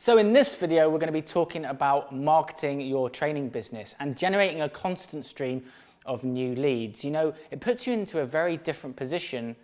So in this video, we're going to be talking about marketing your training business and generating a constant stream of new leads. You know, it puts you into a very different position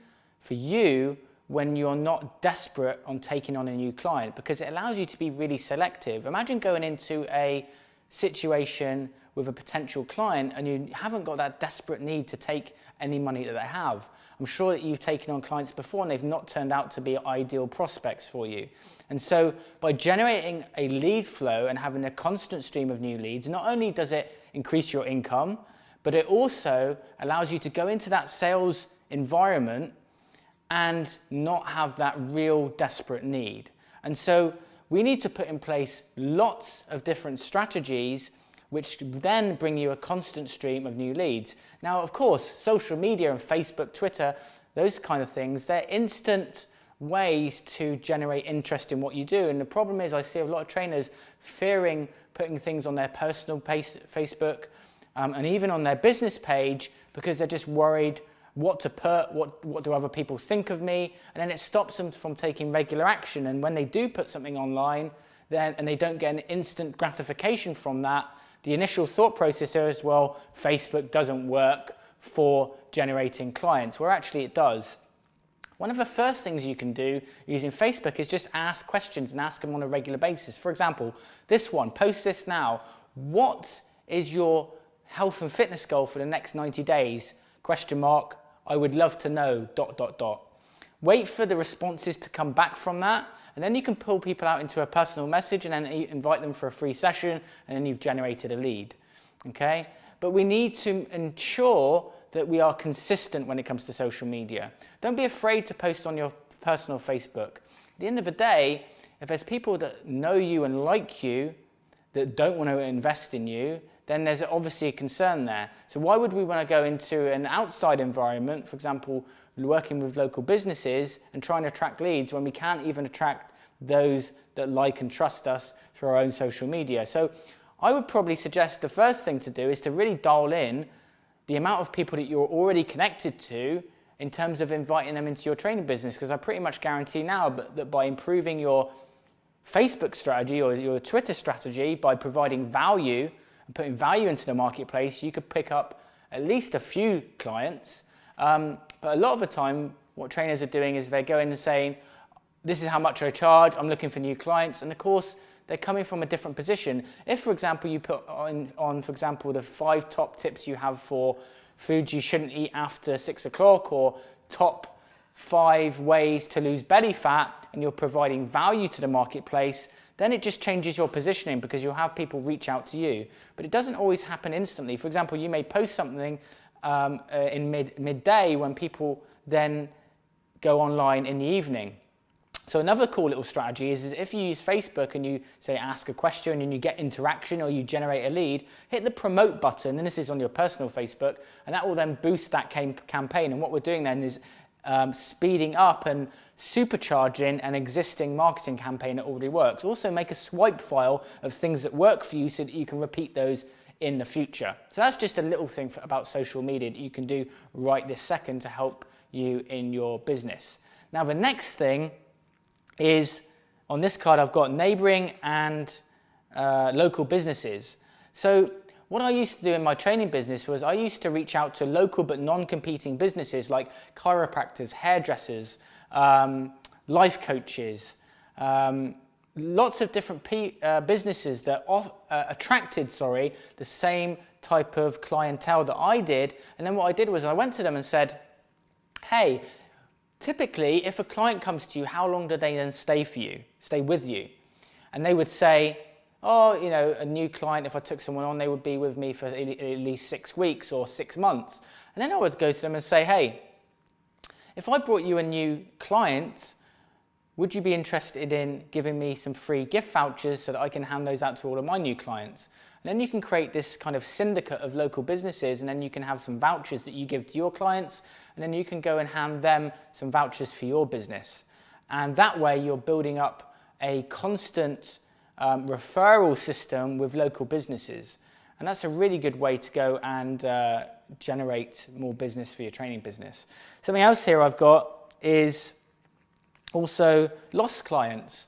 for you when you're not desperate on taking on a new client, because it allows you to be really selective. Imagine going into a situation with a potential client and you haven't got that desperate need to take any money that they have. I'm sure that you've taken on clients before and they've not turned out to be ideal prospects for you. And so by generating a lead flow and having a constant stream of new leads, not only does it increase your income, but it also allows you to go into that sales environment and not have that real desperate need. And so we need to put in place lots of different strategies which then bring you a constant stream of new leads. Now, of course, social media and Facebook, Twitter, those kind of things, they're instant ways to generate interest in what you do. And the problem is I see a lot of trainers fearing putting things on their personal Facebook and even on their business page because they're just worried what to put, what do other people think of me, and then it stops them from taking regular action. And when they do put something online and they don't get an instant gratification from that, the initial thought process is, well, Facebook doesn't work for generating clients, where actually it does. One of the first things you can do using Facebook is just ask questions and ask them on a regular basis. For example, this one, post this now. What is your health and fitness goal for the next 90 days? Question mark. I would love to know, ... Wait for the responses to come back from that, and then you can pull people out into a personal message and then invite them for a free session, and then you've generated a lead, okay? But we need to ensure that we are consistent when it comes to social media. Don't be afraid to post on your personal Facebook. At the end of the day, if there's people that know you and like you that don't want to invest in you, then there's obviously a concern there. So why would we want to go into an outside environment, for example, working with local businesses and trying to attract leads when we can't even attract those that like and trust us through our own social media? So I would probably suggest the first thing to do is to really dial in the amount of people that you're already connected to in terms of inviting them into your training business, because I pretty much guarantee now that by improving your Facebook strategy or your Twitter strategy, by providing value and putting value into the marketplace, you could pick up at least a few clients. But a lot of the time, what trainers are doing is they're going and saying, this is how much I charge, I'm looking for new clients. And of course, they're coming from a different position. If, for example, you put on, for example, the 5 top tips you have for foods you shouldn't eat after 6 o'clock, or top 5 ways to lose belly fat, and you're providing value to the marketplace, then it just changes your positioning because you'll have people reach out to you. But it doesn't always happen instantly. For example, you may post something in midday when people then go online in the evening. So another cool little strategy is if you use Facebook and you say ask a question and you get interaction or you generate a lead, hit the promote button, and this is on your personal Facebook, and that will then boost that campaign. And what we're doing then is speeding up and supercharging an existing marketing campaign that already works. Also make a swipe file of things that work for you so that you can repeat those in the future. So that's just a little thing about social media that you can do right this second to help you in your business. Now the next thing is, on this card I've got neighboring and local businesses. So what I used to do in my training business was I used to reach out to local but non-competing businesses like chiropractors, hairdressers, life coaches, lots of different businesses that attracted the same type of clientele that I did. And then what I did was I went to them and said, hey, typically if a client comes to you, how long do they then stay with you? And they would say, oh, you know, a new client, if I took someone on, they would be with me for at least 6 weeks or 6 months. And then I would go to them and say, hey, if I brought you a new client, would you be interested in giving me some free gift vouchers so that I can hand those out to all of my new clients? And then you can create this kind of syndicate of local businesses, and then you can have some vouchers that you give to your clients, and then you can go and hand them some vouchers for your business. And that way you're building up a constant referral system with local businesses. And that's a really good way to go and generate more business for your training business. Something else here I've got is also lost clients.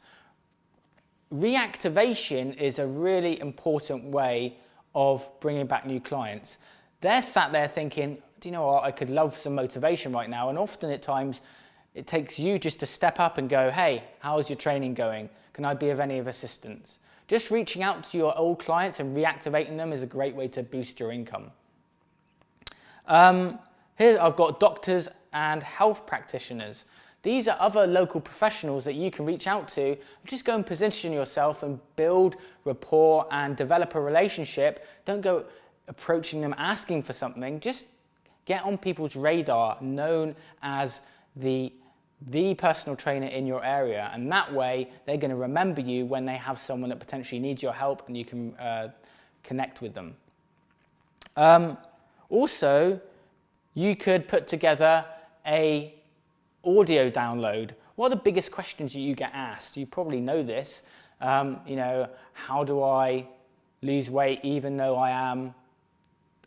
reactivation is a really important way of bringing back new clients. They're sat there thinking, do you know what, I could love some motivation right now. And often at times it takes you just to step up and go, hey, how's your training going? Can I be of any assistance? Just reaching out to your old clients and reactivating them is a great way to boost your income. Here I've got doctors and health practitioners. These are other local professionals that you can reach out to. Just go and position yourself and build rapport and develop a relationship. Don't go approaching them asking for something. Just get on people's radar, known as the personal trainer in your area. And that way, they're going to remember you when they have someone that potentially needs your help and you can connect with them. Also, you could put together a audio download. What are the biggest questions you get asked? You probably know this. How do I lose weight even though I am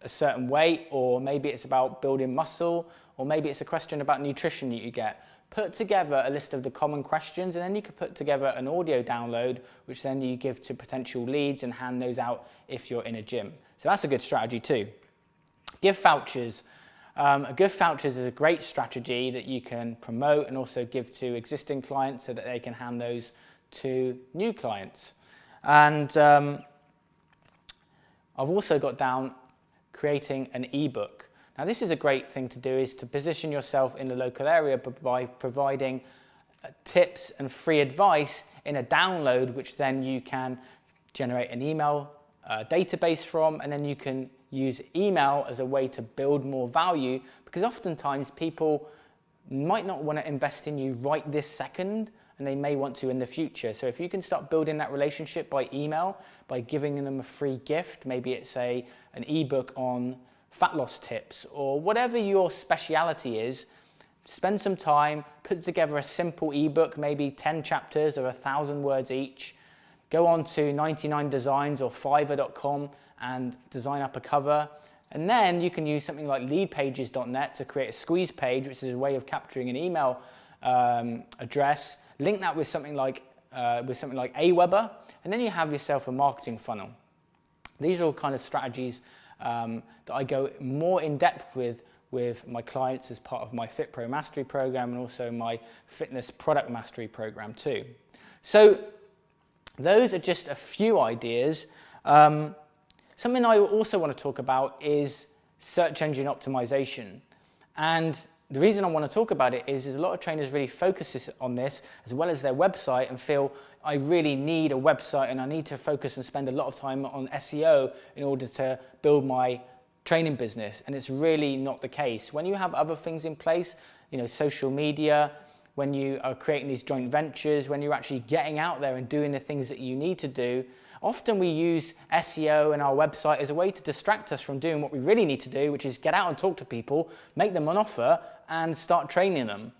a certain weight? Or maybe it's about building muscle, or maybe it's a question about nutrition that you get. Put together a list of the common questions, and then you could put together an audio download, which then you give to potential leads and hand those out if you're in a gym. So that's a good strategy too. Gift vouchers. Gift vouchers is a great strategy that you can promote and also give to existing clients so that they can hand those to new clients. And I've also got down creating an ebook. Now this is a great thing to do, is to position yourself in the local area by providing tips and free advice in a download, which then you can generate an email database from, and then you can use email as a way to build more value, because oftentimes people might not want to invest in you right this second, and they may want to in the future. So if you can start building that relationship by email, by giving them a free gift, maybe it's an ebook on fat loss tips, or whatever your speciality is, spend some time, put together a simple ebook, maybe 10 chapters or 1,000 words each. Go on to 99 Designs or Fiverr.com and design up a cover. And then you can use something like leadpages.net to create a squeeze page, which is a way of capturing an email address. Link that with something like Aweber, and then you have yourself a marketing funnel. These are all kind of strategies that I go more in depth with my clients as part of my Fit Pro Mastery program, and also my Fitness Product Mastery program too. So those are just a few ideas. Something I also want to talk about is search engine optimization. And the reason I want to talk about it is a lot of trainers really focus on this as well as their website, and feel I really need a website and I need to focus and spend a lot of time on SEO in order to build my training business. And it's really not the case. When you have other things in place, social media, when you are creating these joint ventures, when you're actually getting out there and doing the things that you need to do, often we use SEO and our website as a way to distract us from doing what we really need to do, which is get out and talk to people, make them an offer, and start training them.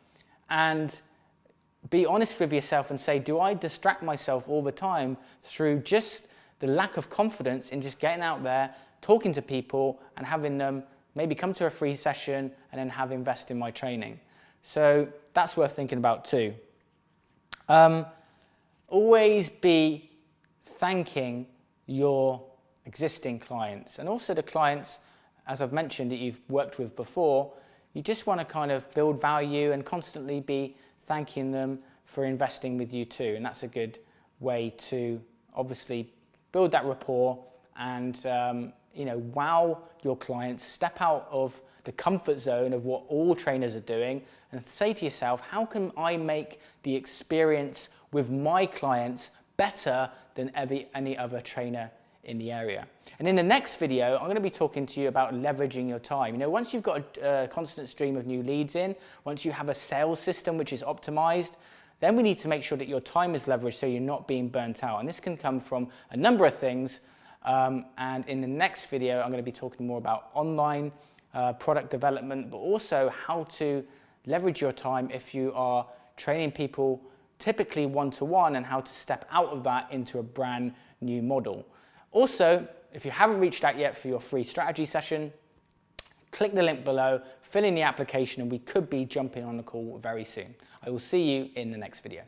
And be honest with yourself and say, do I distract myself all the time through just the lack of confidence in just getting out there, talking to people, and having them maybe come to a free session and then invest in my training? So that's worth thinking about too. Always be thanking your existing clients, and also the clients, as I've mentioned, that you've worked with before. You just want to kind of build value and constantly be thanking them for investing with you too. And that's a good way to obviously build that rapport and wow your clients. Step out of the comfort zone of what all trainers are doing, and say to yourself, how can I make the experience with my clients better than any other trainer in the area? And in the next video, I'm going to be talking to you about leveraging your time. Once you've got a constant stream of new leads in, once you have a sales system which is optimized, then we need to make sure that your time is leveraged so you're not being burnt out. And this can come from a number of things. And in the next video, I'm going to be talking more about online product development, but also how to leverage your time if you are training people typically one-to-one, and how to step out of that into a brand new model. Also, if you haven't reached out yet for your free strategy session, click the link below, fill in the application, and we could be jumping on a call very soon. I will see you in the next video.